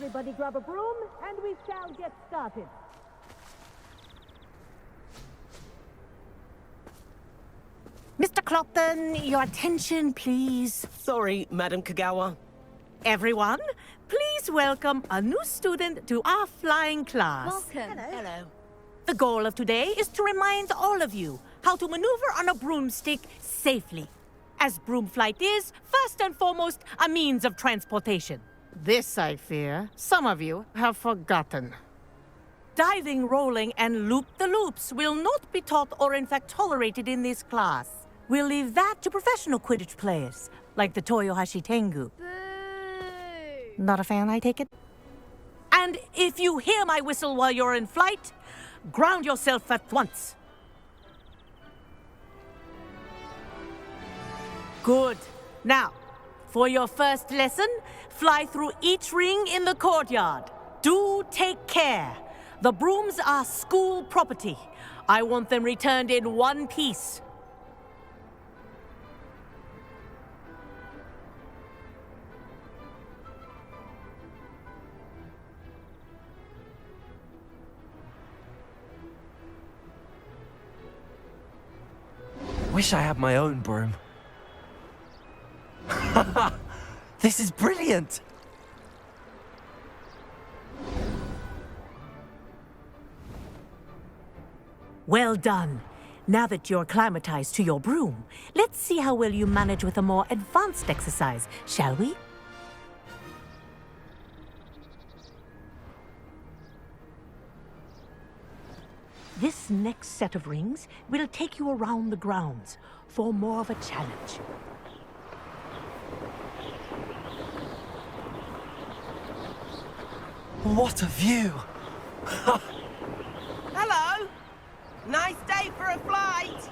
Everybody grab a broom, and we shall get started. Mr. Clopton, your attention, please. Sorry, Madam Kagawa. Everyone, please welcome a new student to our flying class. Welcome. Hello. The goal of today is to remind all of you how to maneuver on a broomstick safely. As broom flight is, first and foremost, a means of transportation. This, I fear, some of you have forgotten. Diving, rolling, and loop-the-loops will not be taught or in fact tolerated in this class. We'll leave that to professional Quidditch players, like the Toyohashi Tengu. Boo! Not a fan, I take it? And if you hear my whistle while you're in flight, ground yourself at once. Good. Now, for your first lesson, fly through each ring in the courtyard. Do take care. The brooms are school property. I want them returned in one piece. Wish I had my own broom. This is brilliant! Well done. Now that you're acclimatized to your broom, let's see how well you manage with a more advanced exercise, shall we? This next set of rings will take you around the grounds for more of a challenge. What a view! Hello. Nice day for a flight.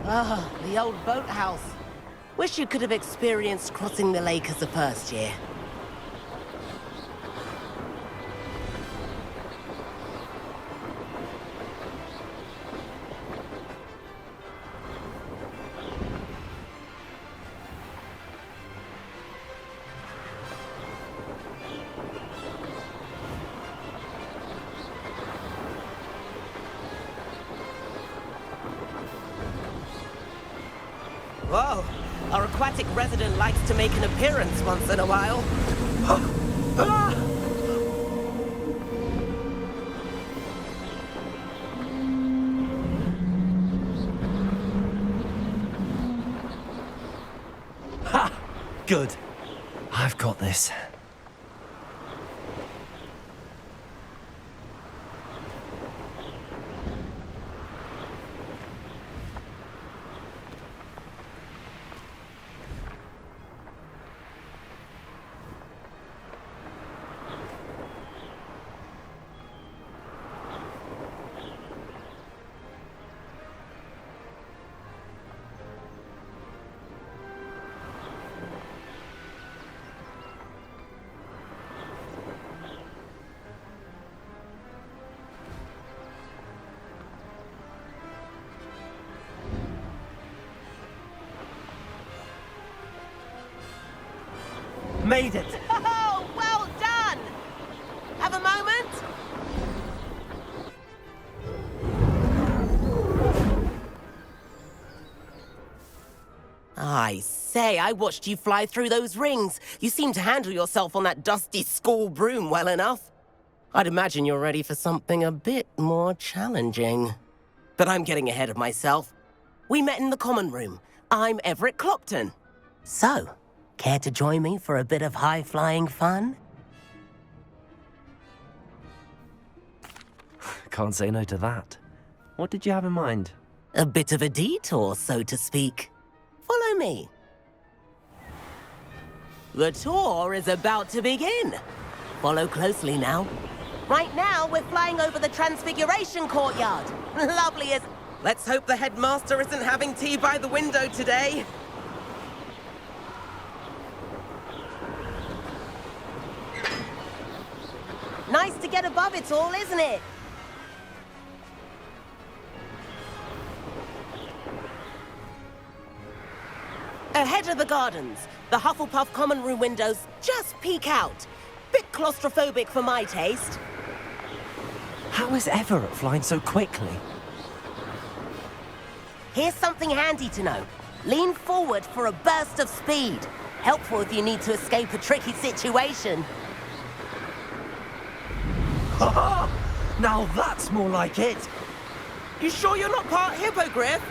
Ah, the old boathouse. Wish you could have experienced crossing the lake as a first year. Whoa, our aquatic resident likes to make an appearance once in a while. Ha! Good. I've got this. Made it! Oh, well done! Have a moment? I say, I watched you fly through those rings. You seem to handle yourself on that dusty school broom well enough. I'd imagine you're ready for something a bit more challenging. But I'm getting ahead of myself. We met in the common room. I'm Everett Clopton. So, care to join me for a bit of high-flying fun? Can't say no to that. What did you have in mind? A bit of a detour, so to speak. Follow me. The tour is about to begin. Follow closely now. Right now, we're flying over the Transfiguration Courtyard. Lovely as... Let's hope the headmaster isn't having tea by the window today. Nice to get above it all, isn't it? Ahead of the gardens, the Hufflepuff common room windows just peek out. Bit claustrophobic for my taste. How is Everett flying so quickly? Here's something handy to know. Lean forward for a burst of speed. Helpful if you need to escape a tricky situation. Now that's more like it. You sure you're not part hippogriff?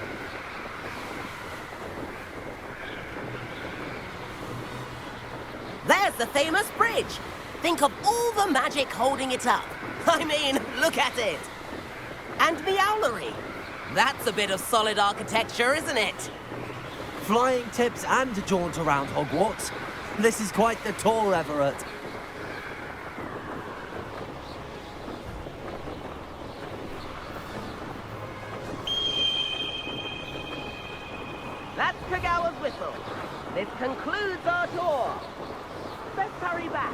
There's the famous bridge. Think of all the magic holding it up. I mean, look at it. And the owlery. That's a bit of solid architecture, isn't it? Flying tips and a jaunt around Hogwarts. This is quite the tour, Everett. That's Kagawa's whistle. This concludes our tour. Let's hurry back.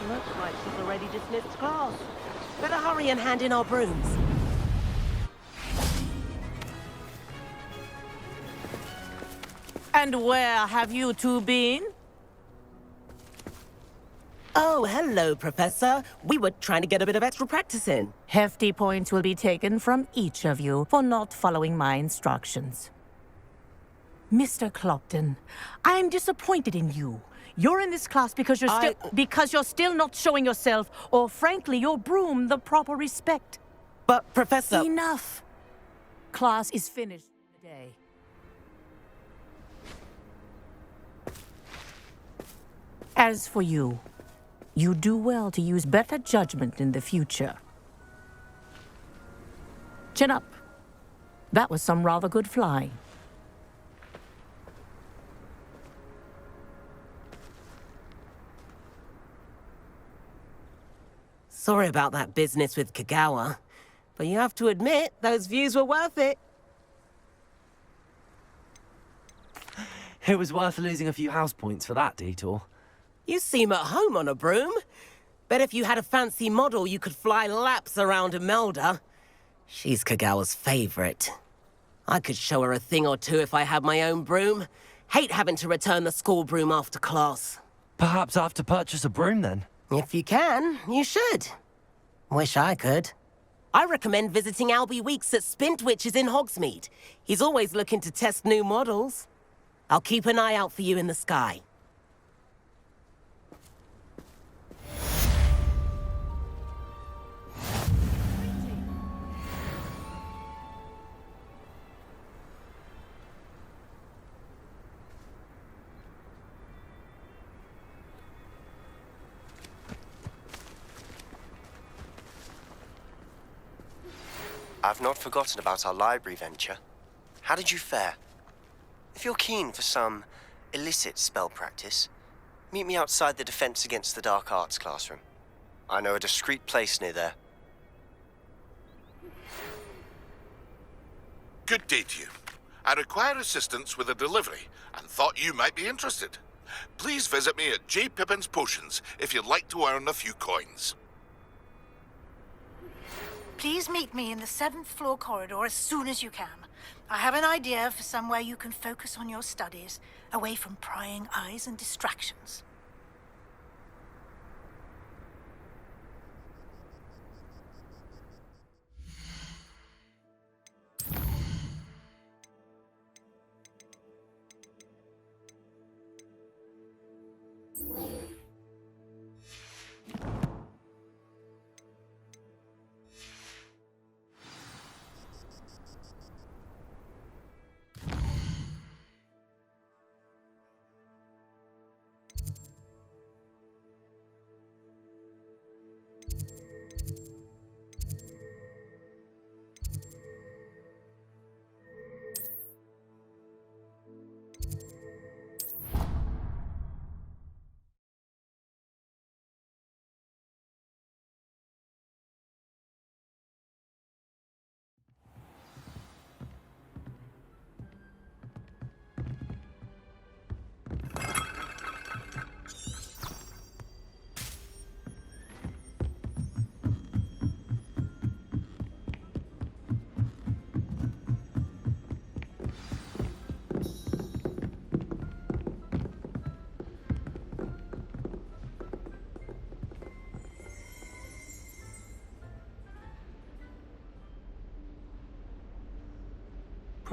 Looks like she's already dismissed class. Better hurry and hand in our brooms. And where have you two been? Oh, hello, Professor. We were trying to get a bit of extra practice in. Hefty points will be taken from each of you for not following my instructions. Mr. Clopton, I'm disappointed in you. You're in this class because you're still not showing yourself, or frankly, your broom the proper respect. But, Professor... Enough. Class is finished today. As for you, you do well to use better judgment in the future. Chin up. That was some rather good flying. Sorry about that business with Kagawa, but you have to admit, those views were worth it. It was worth losing a few house points for that detour. You seem at home on a broom. Bet if you had a fancy model, you could fly laps around Imelda. She's Kagawa's favorite. I could show her a thing or two if I had my own broom. Hate having to return the school broom after class. Perhaps I have to purchase a broom then. If you can, you should. Wish I could. I recommend visiting Albie Weeks at Spintwitches in Hogsmeade. He's always looking to test new models. I'll keep an eye out for you in the sky. I've not forgotten about our library venture. How did you fare? If you're keen for some illicit spell practice, meet me outside the Defense Against the Dark Arts classroom. I know a discreet place near there. Good day to you. I require assistance with a delivery and thought you might be interested. Please visit me at J. Pippin's Potions if you'd like to earn a few coins. Please meet me in the 7th floor corridor as soon as you can. I have an idea for somewhere you can focus on your studies, away from prying eyes and distractions.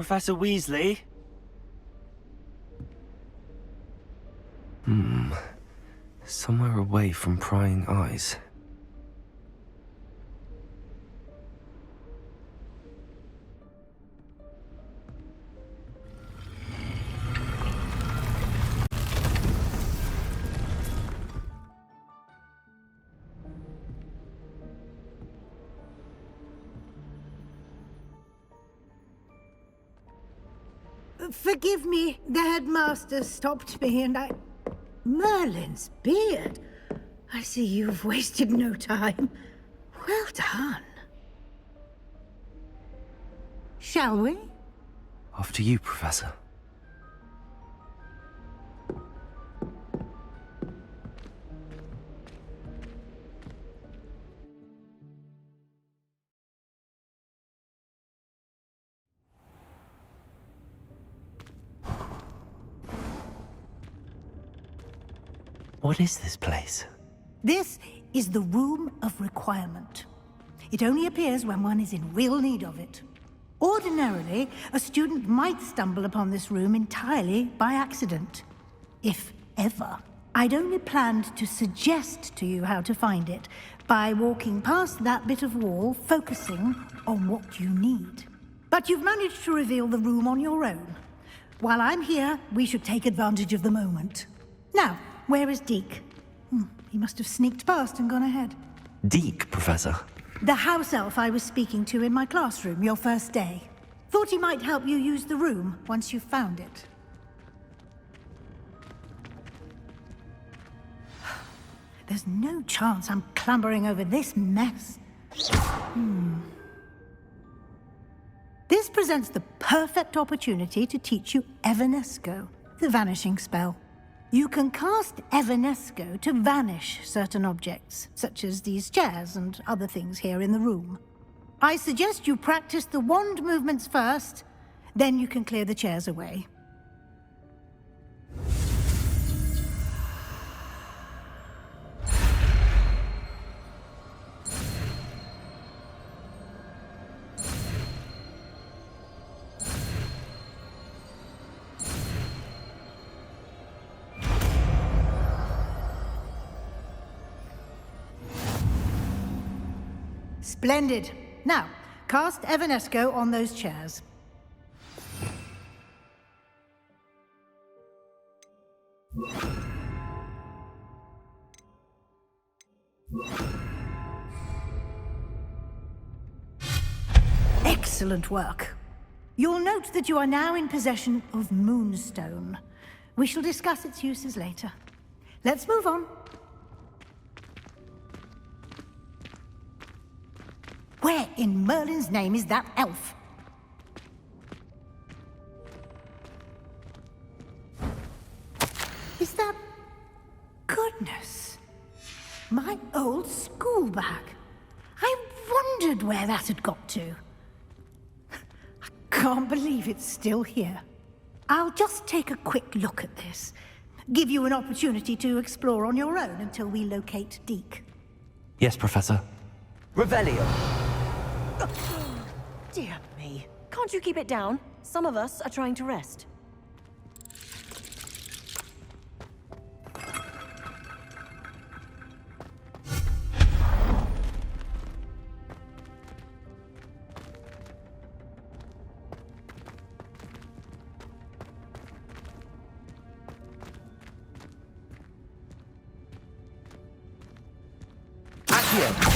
Professor Weasley? Somewhere away from prying eyes. Forgive me, the headmaster stopped me and I... Merlin's beard. I see you've wasted no time. Well done. Shall we? After you, Professor. What is this place? This is the Room of Requirement. It only appears when one is in real need of it. Ordinarily, a student might stumble upon this room entirely by accident. If ever. I'd only planned to suggest to you how to find it by walking past that bit of wall, focusing on what you need. But you've managed to reveal the room on your own. While I'm here, we should take advantage of the moment. Now, where is Deke? He must have sneaked past and gone ahead. Deke, Professor. The house elf I was speaking to in my classroom your first day. Thought he might help you use the room once you've found it. There's no chance I'm clambering over this mess. This presents the perfect opportunity to teach you Evanesco, the vanishing spell. You can cast Evanesco to vanish certain objects, such as these chairs and other things here in the room. I suggest you practice the wand movements first, then you can clear the chairs away. Splendid. Now, cast Evanesco on those chairs. Excellent work. You'll note that you are now in possession of Moonstone. We shall discuss its uses later. Let's move on. Where in Merlin's name is that elf? Is that... Goodness. My old school bag. I wondered where that had got to. I can't believe it's still here. I'll just take a quick look at this. Give you an opportunity to explore on your own until we locate Deke. Yes, Professor. Revelio. Dear me. Can't you keep it down? Some of us are trying to rest. Accio.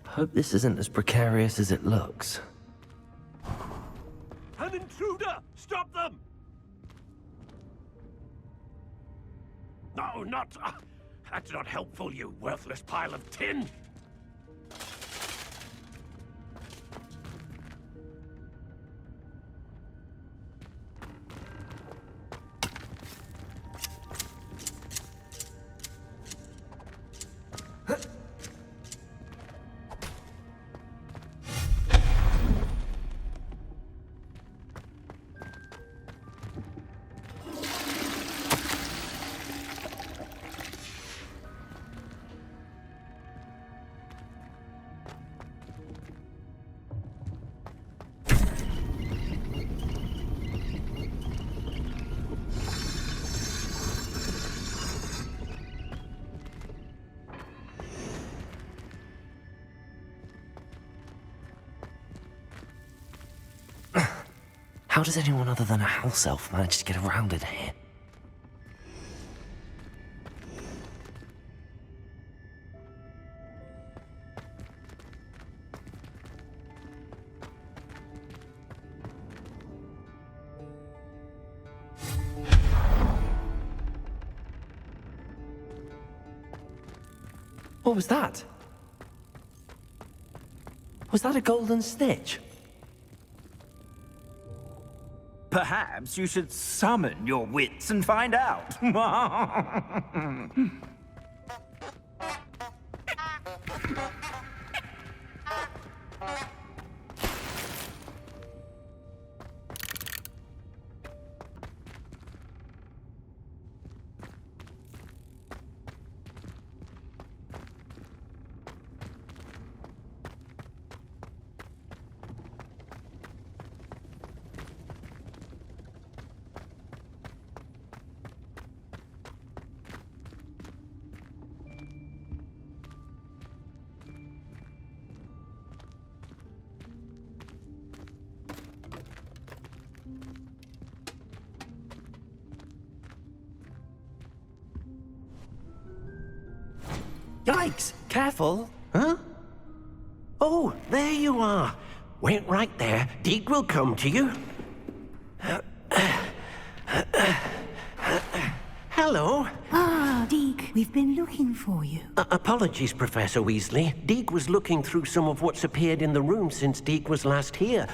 Hope this isn't as precarious as it looks. An intruder! Stop them! No, not... that's not helpful, you worthless pile of tin! How does anyone other than a house elf manage to get around in here? What was that? Was that a golden snitch? Perhaps you should summon your wits and find out. Yikes! Careful! Huh? Oh, there you are. Wait right there. Deke will come to you. Hello. Ah, Deke, we've been looking for you. Apologies, Professor Weasley. Deke was looking through some of what's appeared in the room since Deke was last here.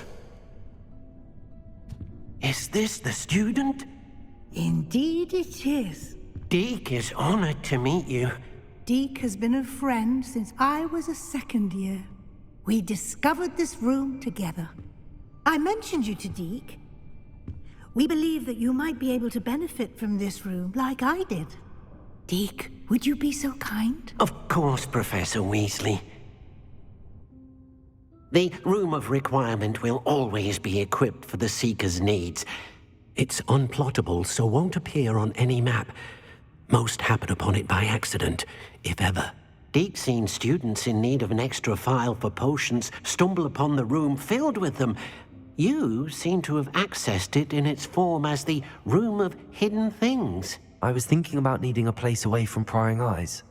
Is this the student? Indeed it is. Deke is honored to meet you. Deke has been a friend since I was a second year. We discovered this room together. I mentioned you to Deke. We believe that you might be able to benefit from this room like I did. Deke, would you be so kind? Of course, Professor Weasley. The Room of Requirement will always be equipped for the Seeker's needs. It's unplottable, so won't appear on any map. Most happen upon it by accident, if ever. Deke's seen students in need of an extra file for potions stumble upon the room filled with them. You seem to have accessed it in its form as the Room of Hidden Things. I was thinking about needing a place away from prying eyes.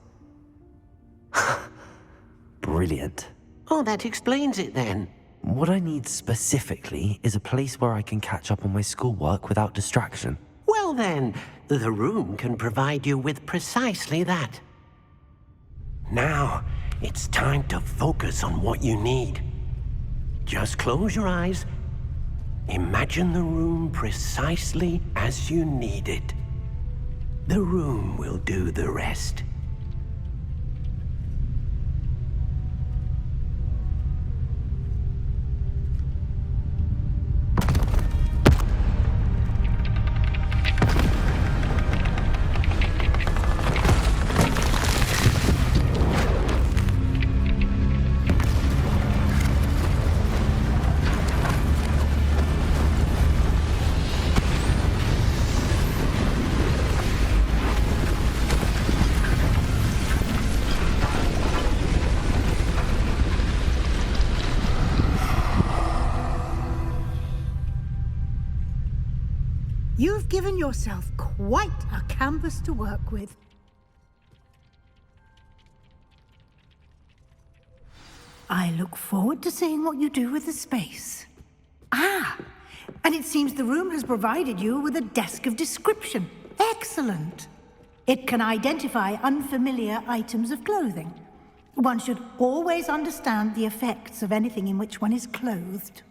Brilliant. Oh, that explains it then. What I need specifically is a place where I can catch up on my schoolwork without distraction. Well then, the room can provide you with precisely that. Now, it's time to focus on what you need. Just close your eyes. Imagine the room precisely as you need it. The room will do the rest. You've given yourself quite a canvas to work with. I look forward to seeing what you do with the space. Ah, and it seems the room has provided you with a desk of description. Excellent. It can identify unfamiliar items of clothing. One should always understand the effects of anything in which one is clothed.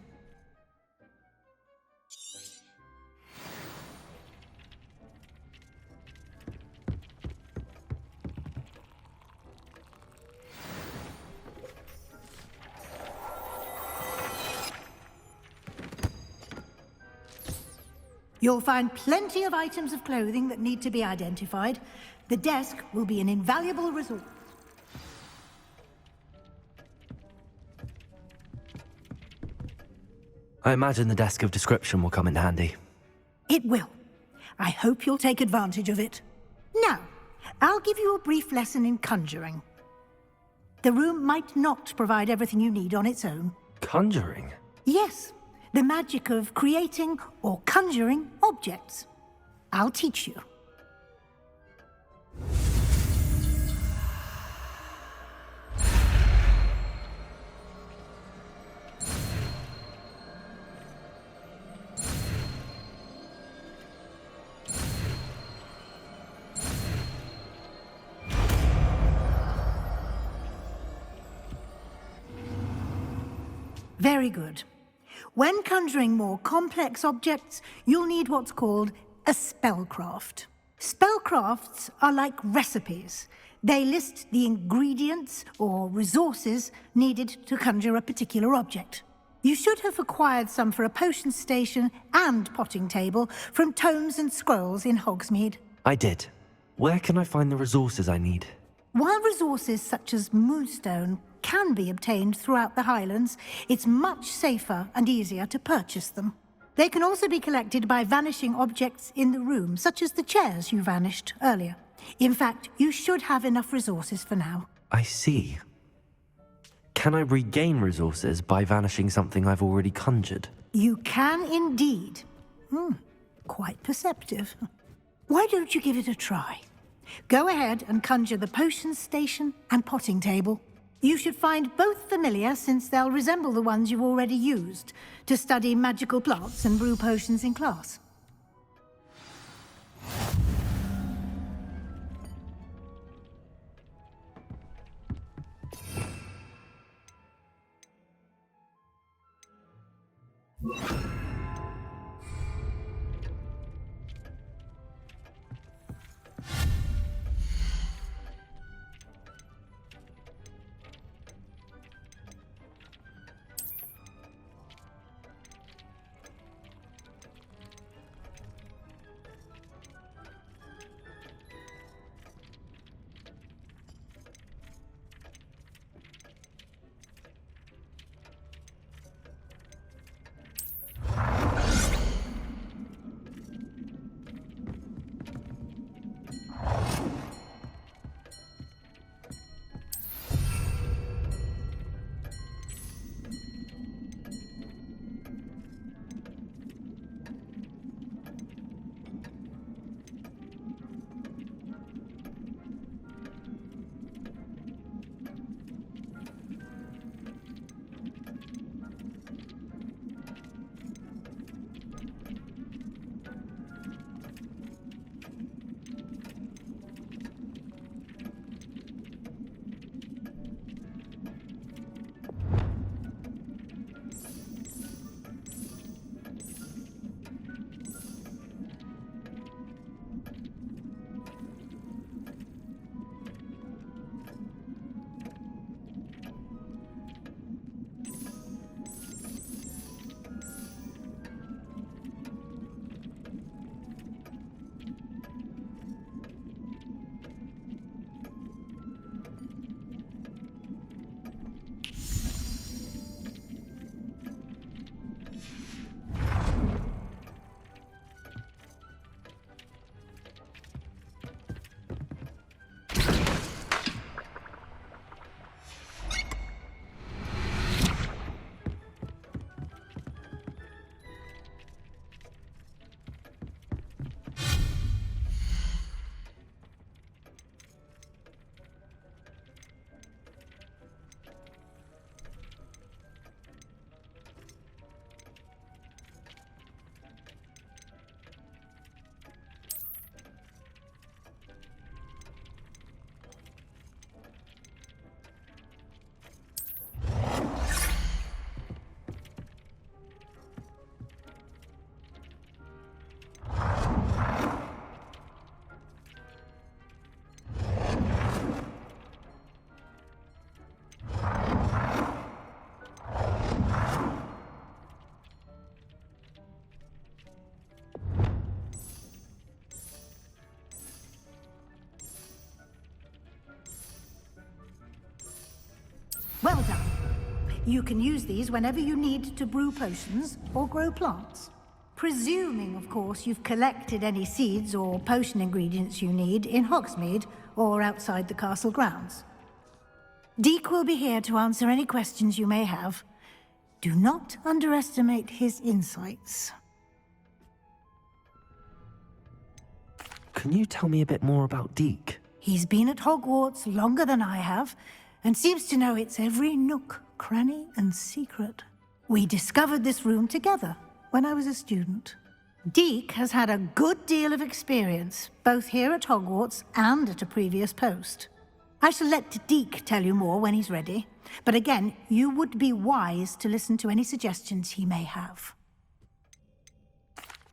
You'll find plenty of items of clothing that need to be identified. The desk will be an invaluable resource. I imagine the desk of description will come in handy. It will. I hope you'll take advantage of it. Now, I'll give you a brief lesson in conjuring. The room might not provide everything you need on its own. Conjuring? Yes. The magic of creating or conjuring objects. I'll teach you. Very good. When conjuring more complex objects, you'll need what's called a spellcraft. Spellcrafts are like recipes. They list the ingredients or resources needed to conjure a particular object. You should have acquired some for a potion station and potting table from tomes and scrolls in Hogsmeade. I did. Where can I find the resources I need? While resources such as moonstone can be obtained throughout the Highlands, it's much safer and easier to purchase them. They can also be collected by vanishing objects in the room, such as the chairs you vanished earlier. In fact, you should have enough resources for now. I see. Can I regain resources by vanishing something I've already conjured? You can indeed. Quite perceptive. Why don't you give it a try? Go ahead and conjure the potion station and potting table. You should find both familiar, since they'll resemble the ones you've already used to study magical plots and brew potions in class. You can use these whenever you need to brew potions or grow plants. Presuming, of course, you've collected any seeds or potion ingredients you need in Hogsmeade or outside the castle grounds. Deek will be here to answer any questions you may have. Do not underestimate his insights. Can you tell me a bit more about Deek? He's been at Hogwarts longer than I have, and seems to know its every nook, cranny, and secret. We discovered this room together when I was a student. Deek has had a good deal of experience, both here at Hogwarts and at a previous post. I shall let Deek tell you more when he's ready, but again, you would be wise to listen to any suggestions he may have.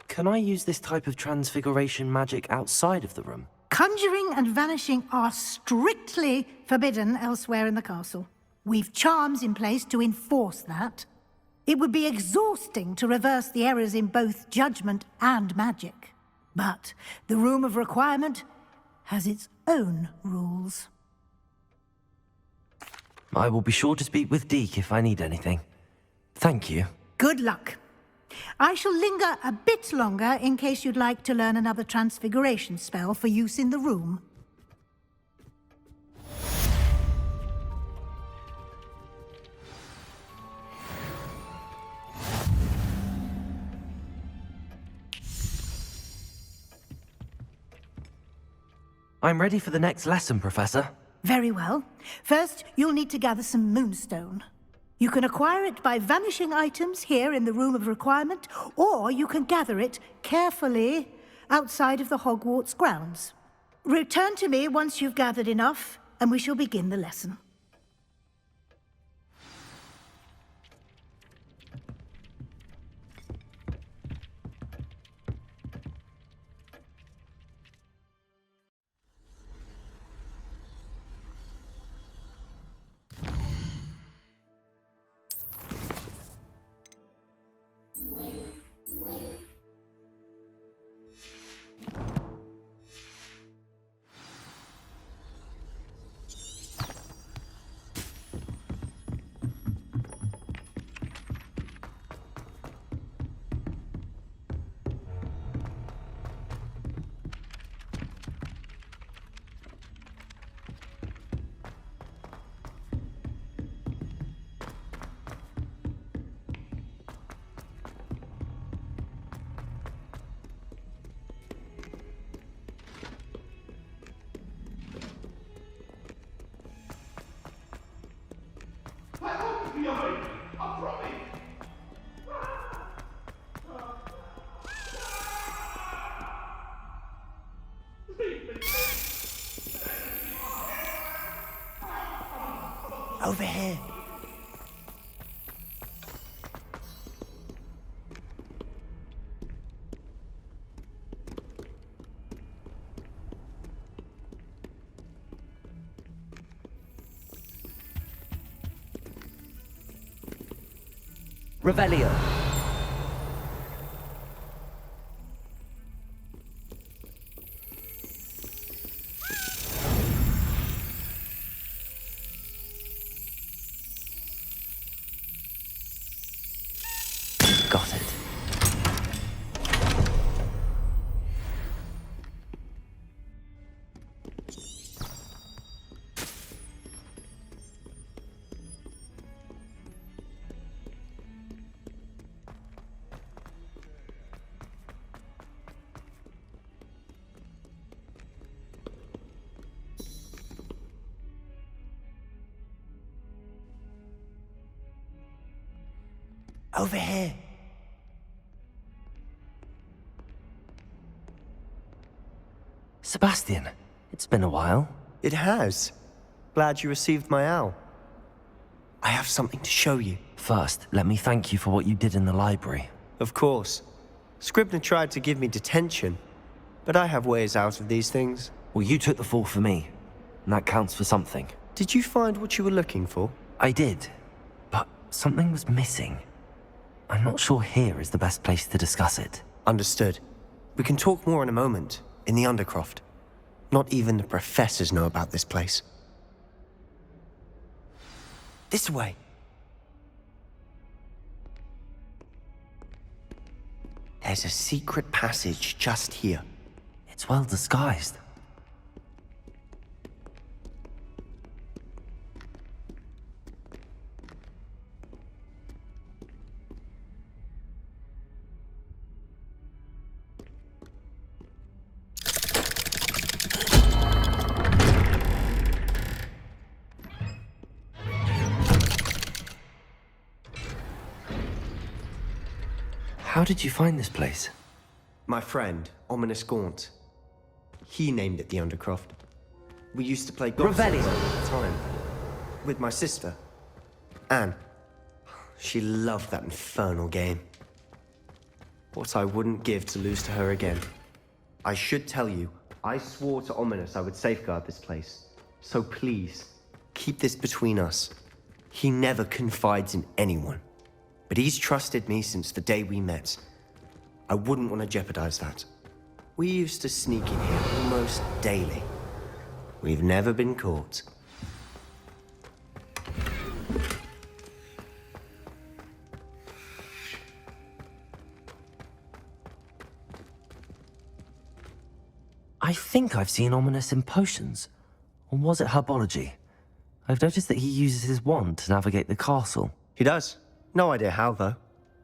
Can I use this type of transfiguration magic outside of the room? Conjuring and vanishing are strictly forbidden elsewhere in the castle. We've charms in place to enforce that. It would be exhausting to reverse the errors in both judgment and magic. But the Room of Requirement has its own rules. I will be sure to speak with Deek if I need anything. Thank you. Good luck. I shall linger a bit longer in case you'd like to learn another transfiguration spell for use in the room. I'm ready for the next lesson, Professor. Very well. First, you'll need to gather some moonstone. You can acquire it by vanishing items here in the Room of Requirement, or you can gather it carefully outside of the Hogwarts grounds. Return to me once you've gathered enough, and we shall begin the lesson. Over here. Revelio. Got it. Over here. Sebastian, it's been a while. It has. Glad you received my owl. I have something to show you. First, let me thank you for what you did in the library. Of course. Scribner tried to give me detention, but I have ways out of these things. Well, you took the fall for me, and that counts for something. Did you find what you were looking for? I did, but something was missing. I'm not sure here is the best place to discuss it. Understood. We can talk more in a moment, in the Undercroft. Not even the professors know about this place. This way. There's a secret passage just here. It's well disguised. How did you find this place? My friend, Ominous Gaunt. He named it the Undercroft. We used to play golf all the time. With my sister, Anne. She loved that infernal game. What I wouldn't give to lose to her again. I should tell you, I swore to Ominous I would safeguard this place. So please, keep this between us. He never confides in anyone. But he's trusted me since the day we met. I wouldn't want to jeopardize that. We used to sneak in here almost daily. We've never been caught. I think I've seen Ominous in potions. Or was it herbology? I've noticed that he uses his wand to navigate the castle. He does. No idea how, though.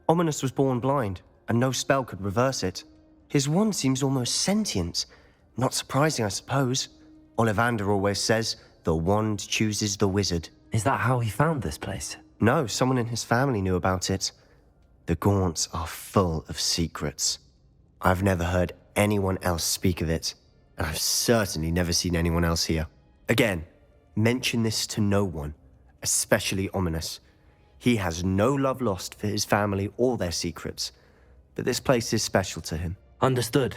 Ominous was born blind, and no spell could reverse it. His wand seems almost sentient. Not surprising, I suppose. Ollivander always says, the wand chooses the wizard. Is that how he found this place? No, someone in his family knew about it. The Gaunts are full of secrets. I've never heard anyone else speak of it, and I've certainly never seen anyone else here. Again, mention this to no one, especially Ominous. He has no love lost for his family or their secrets, but this place is special to him. Understood.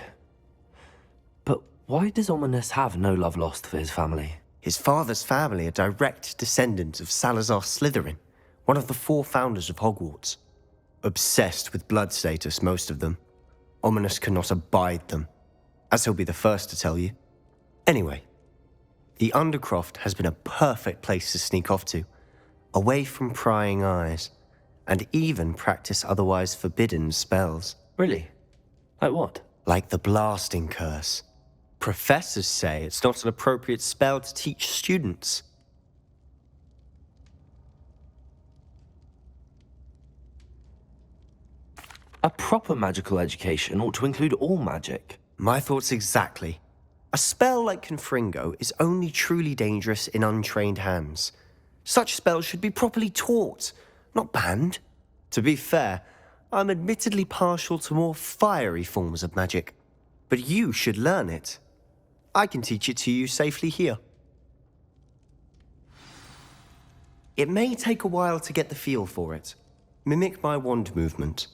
But why does Ominous have no love lost for his family? His father's family are direct descendants of Salazar Slytherin, one of the 4 founders of Hogwarts. Obsessed with blood status, most of them. Ominous cannot abide them, as he'll be the first to tell you. Anyway, the Undercroft has been a perfect place to sneak off to, away from prying eyes, and even practice otherwise forbidden spells. Really? Like what? Like the blasting curse. Professors say it's not an appropriate spell to teach students. A proper magical education ought to include all magic. My thoughts exactly. A spell like Confringo is only truly dangerous in untrained hands. Such spells should be properly taught, not banned. To be fair, I'm admittedly partial to more fiery forms of magic. But you should learn it. I can teach it to you safely here. It may take a while to get the feel for it. Mimic my wand movement.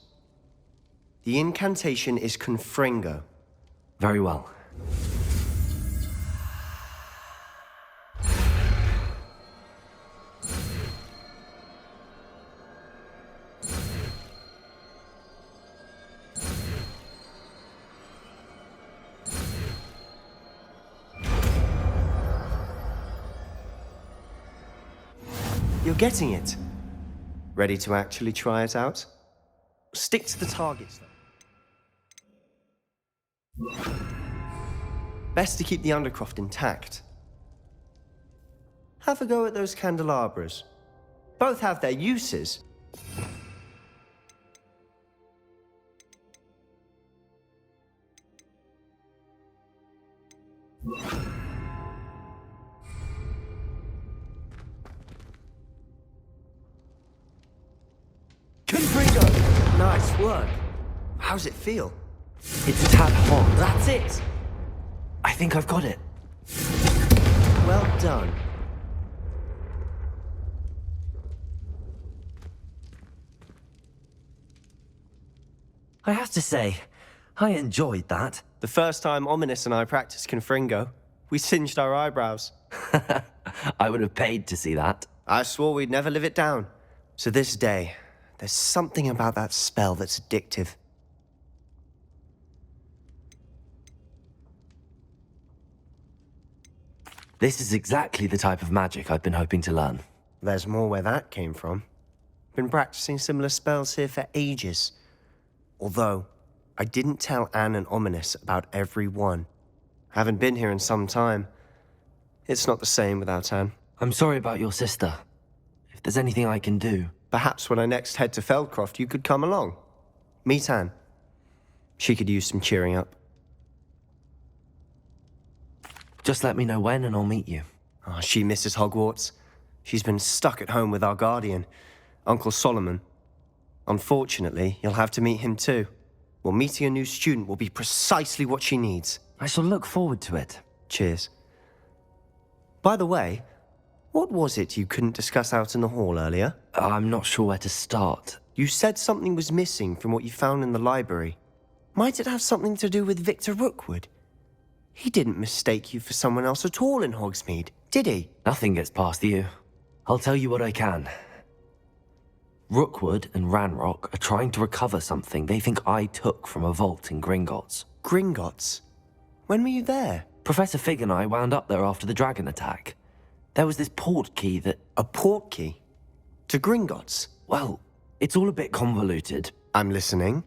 The incantation is Confringo. Very well. You're getting it. Ready to actually try it out? Stick to the targets, though. Best to keep the Undercroft intact. Have a go at those candelabras. Both have their uses. Confringo! Nice work. How's it feel? It's a tad hot. That's it! I think I've got it. Well done. I have to say, I enjoyed that. The first time Ominous and I practiced Confringo, we singed our eyebrows. I would have paid to see that. I swore we'd never live it down. To this day, there's something about that spell that's addictive. This is exactly the type of magic I've been hoping to learn. There's more where that came from. Been practicing similar spells here for ages. Although, I didn't tell Anne and Ominous about every one. Haven't been here in some time. It's not the same without Anne. I'm sorry about your sister. If there's anything I can do... Perhaps when I next head to Feldcroft, you could come along. Meet Anne. She could use some cheering up. Just let me know when and I'll meet you. Oh, she misses Hogwarts. She's been stuck at home with our guardian, Uncle Solomon. Unfortunately, you'll have to meet him too. Well, meeting a new student will be precisely what she needs. I shall look forward to it. Cheers. By the way, what was it you couldn't discuss out in the hall earlier? I'm not sure where to start. You said something was missing from what you found in the library. Might it have something to do with Victor Rookwood? He didn't mistake you for someone else at all in Hogsmeade, did he? Nothing gets past you. I'll tell you what I can. Rookwood and Ranrock are trying to recover something they think I took from a vault in Gringotts. Gringotts? When were you there? Professor Fig and I wound up there after the dragon attack. There was this portkey that... A portkey? To Gringotts? Well, it's all a bit convoluted. I'm listening.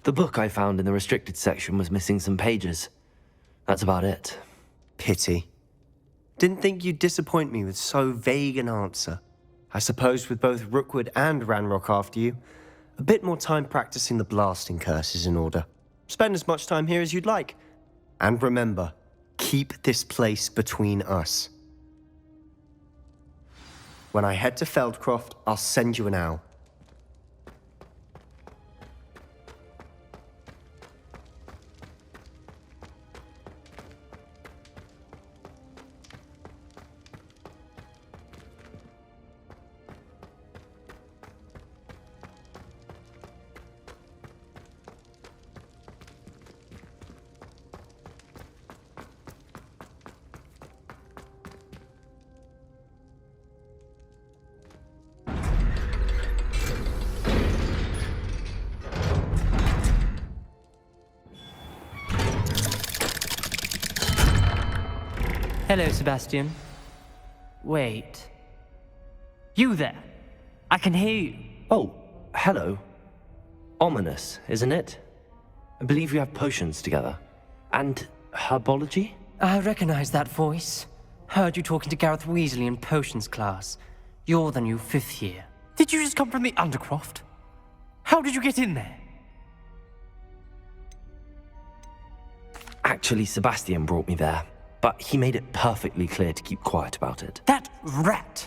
The book I found in the restricted section was missing some pages. That's about it. Pity. Didn't think you'd disappoint me with so vague an answer. I suppose with both Rookwood and Ranrock after you, a bit more time practicing the blasting curse is in order. Spend as much time here as you'd like. And remember, keep this place between us. When I head to Feldcroft, I'll send you an owl. Hello, Sebastian. Wait. You there? I can hear you. Oh, hello. Ominous, isn't it? I believe you have potions together. And herbology? I recognize that voice. Heard you talking to Gareth Weasley in potions class. You're the new 5th year. Did you just come from the Undercroft? How did you get in there? Actually, Sebastian brought me there. But he made it perfectly clear to keep quiet about it. That rat!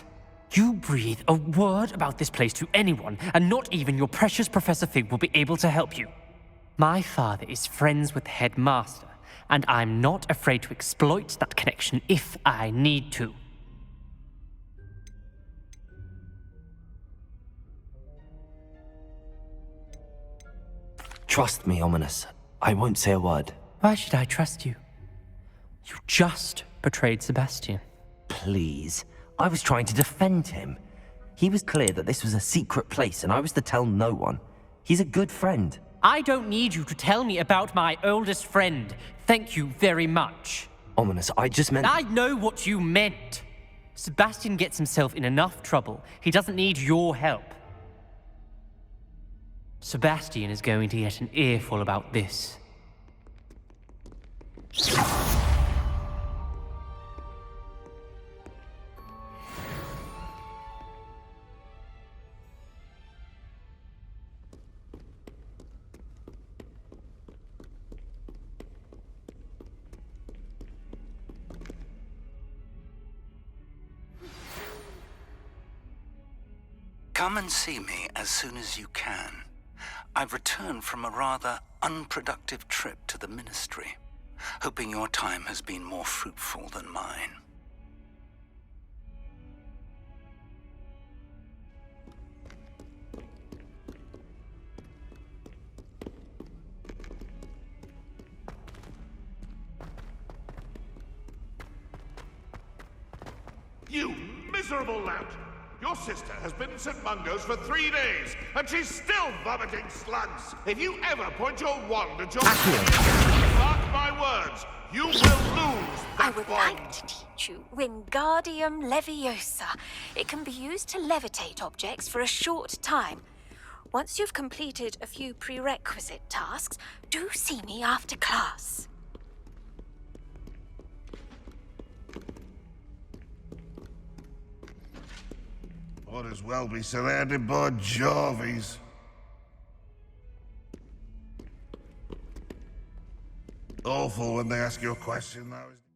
You breathe a word about this place to anyone, and not even your precious Professor Fig will be able to help you. My father is friends with the headmaster, and I'm not afraid to exploit that connection if I need to. Trust me, Ominous. I won't say a word. Why should I trust you? You just betrayed Sebastian. Please. I was trying to defend him. He was clear that this was a secret place and I was to tell no one. He's a good friend. I don't need you to tell me about my oldest friend. Thank you very much. Ominous, I just meant... I know what you meant. Sebastian gets himself in enough trouble. He doesn't need your help. Sebastian is going to get an earful about this. Come and see me as soon as you can. I've returned from a rather unproductive trip to the Ministry, hoping your time has been more fruitful than mine. You miserable lout! Your sister has been in St. Mungo's for 3 days, and she's still vomiting slugs! If you ever point your wand at your... Mark my words, you will lose that I would like to teach you Wingardium Leviosa. It can be used to levitate objects for a short time. Once you've completed a few prerequisite tasks, do see me after class. Might as well be surrounded by Jarvies. Awful when they ask you a question, though.